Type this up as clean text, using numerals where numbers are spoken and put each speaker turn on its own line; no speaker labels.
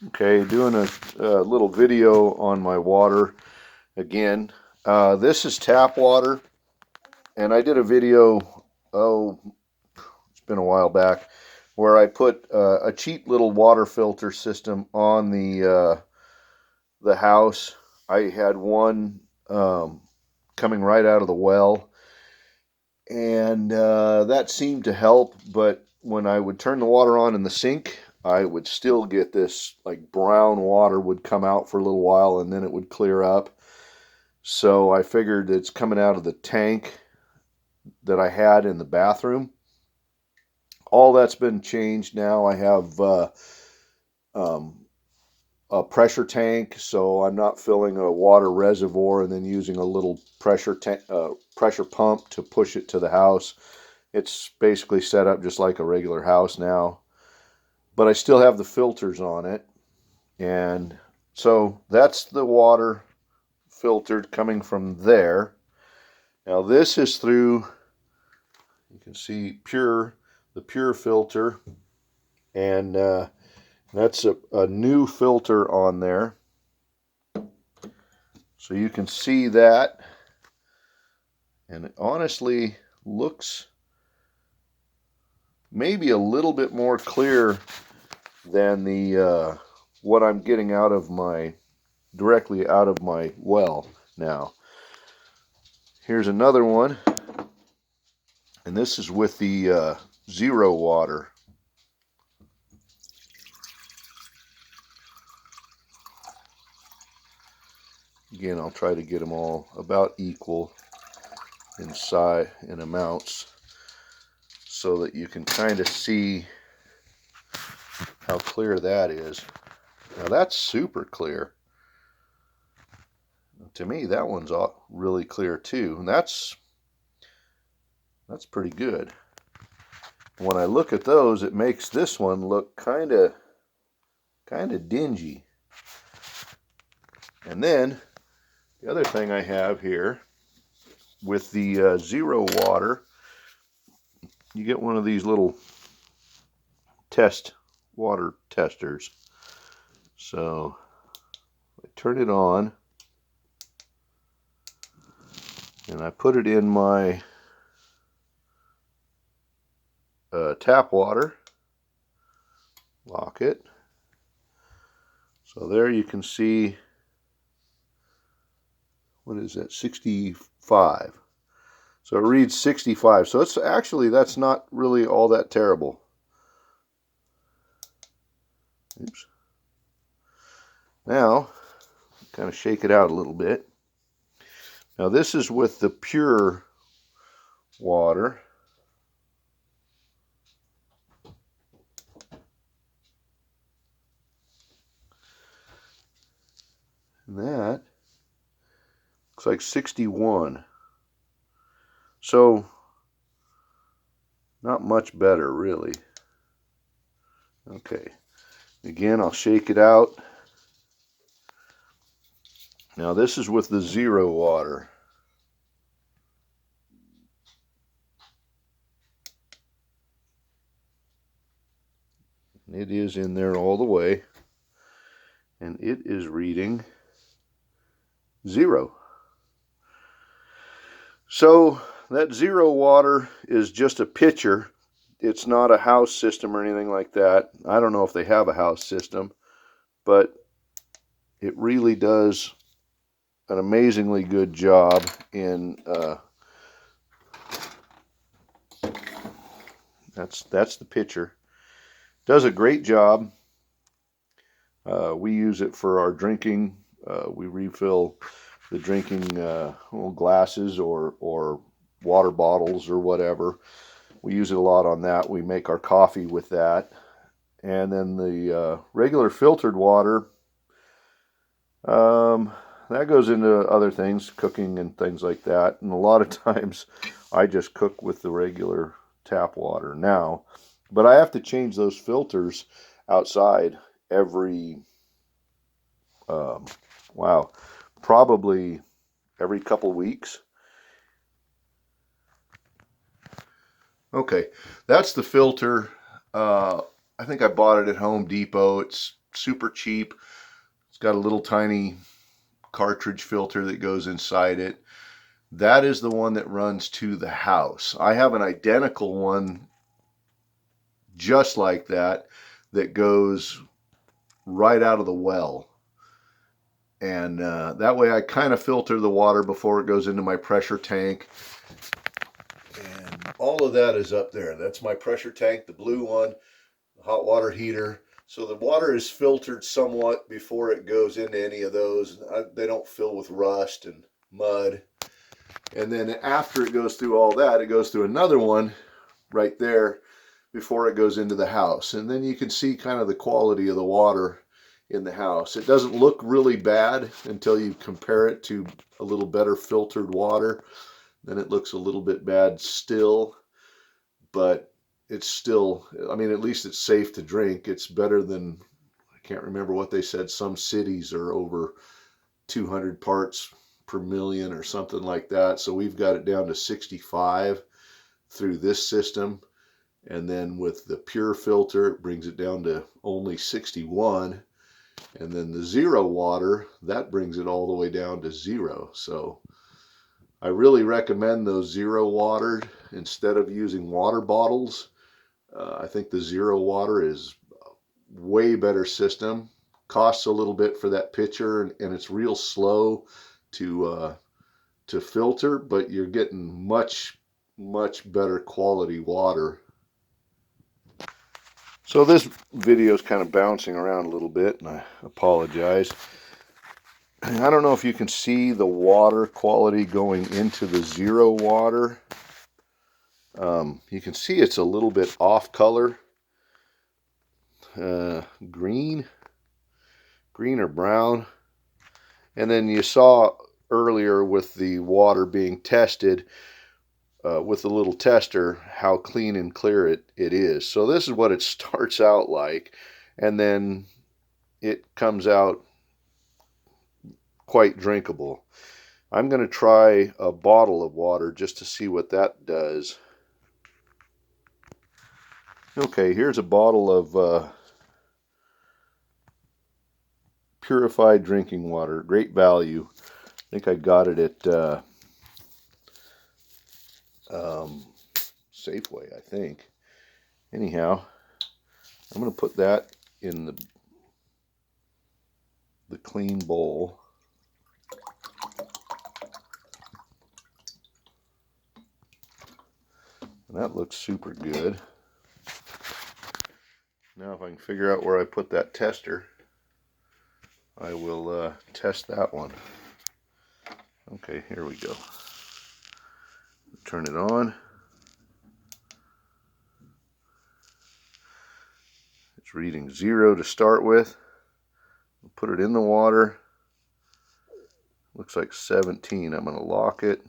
Okay, doing a little video on my water again. This is tap water, and I did a video, oh, it's been a while back, where I put a cheap little water filter system on the house. I had one coming right out of the well, and that seemed to help, but when I would turn the water on in the sink, I would still get this like brown water would come out for a little while and then it would clear up. So I figured it's coming out of the tank that I had in the bathroom. All that's been changed now. I have um, a pressure tank, so I'm not filling a water reservoir and then using a little pressure pump to push it to the house. It's basically set up just like a regular house now, but I still have the filters on it. And so that's the water filtered coming from there. Now this is through, you can see the pure filter, and that's a new filter on there. So you can see that, and it honestly looks maybe a little bit more clear than the what I'm getting out of directly out of my well now. Here's another one, and this is with the zero water. Again, I'll try to get them all about equal in size, in amounts, so that you can kind of see how clear that is. Now that's super clear. To me, that one's really clear too, and that's pretty good. When I look at those, it makes this one look kind of dingy. And then the other thing I have here with the zero water, you get one of these little water testers. So I turn it on and I put it in my tap water, lock it. So there you can see, what is that, 65. So it reads 65. So it's actually, that's not really all that terrible. Oops. Now, kind of shake it out a little bit. Now this is with the pure water. And that looks like 61. So not much better, really. Okay. Again, I'll shake it out. Now this is with the zero water. It is in there all the way, and it is reading 0. So that zero water is just a pitcher. It's not a house system or anything like that. I don't know if they have a house system, but it really does an amazingly good job in that's the pitcher. Does a great job. We use it for our drinking. We refill the drinking glasses or water bottles or whatever. We use it a lot on that. We make our coffee with that. And then the regular filtered water, that goes into other things, cooking and things like that. And a lot of times I just cook with the regular tap water now. But I have to change those filters outside every, wow, probably every couple weeks. Okay, that's the filter. I think I bought it at Home Depot. It's super cheap. It's got a little tiny cartridge filter that goes inside it. That is the one that runs to the house. I have an identical one just like that that goes right out of the well. And that way I kind of filter the water before it goes into my pressure tank. And all of that is up there. That's my pressure tank, the blue one, the hot water heater. So the water is filtered somewhat before it goes into any of those. They don't fill with rust and mud. And then after it goes through all that, it goes through another one right there before it goes into the house. And then you can see kind of the quality of the water in the house. It doesn't look really bad until you compare it to a little better filtered water. Then it looks a little bit bad still, but it's still, I mean, at least it's safe to drink. It's better than, I can't remember what they said, some cities are over 200 parts per million or something like that. So we've got it down to 65 through this system. And then with the pure filter, it brings it down to only 61. And then the zero water, that brings it all the way down to 0. So I really recommend those zero water instead of using water bottles. I think the zero water is a way better system. Costs a little bit for that pitcher, and it's real slow to filter, but you're getting much better quality water. So this video is kind of bouncing around a little bit, and I apologize. I don't know if you can see the water quality going into the zero water. You can see it's a little bit off color. Green or brown. And then you saw earlier with the water being tested with the little tester how clean and clear it is. So this is what it starts out like, and then it comes out quite drinkable. I'm going to try a bottle of water just to see what that does. Okay, here's a bottle of purified drinking water. Great value. I think I got it at Safeway, I think. Anyhow, I'm going to put that in the clean bowl. And that looks super good. Now if I can figure out where I put that tester, I will test that one. Okay, here we go. Turn it on. It's reading 0 to start with. Put it in the water. Looks like 17. I'm going to lock it.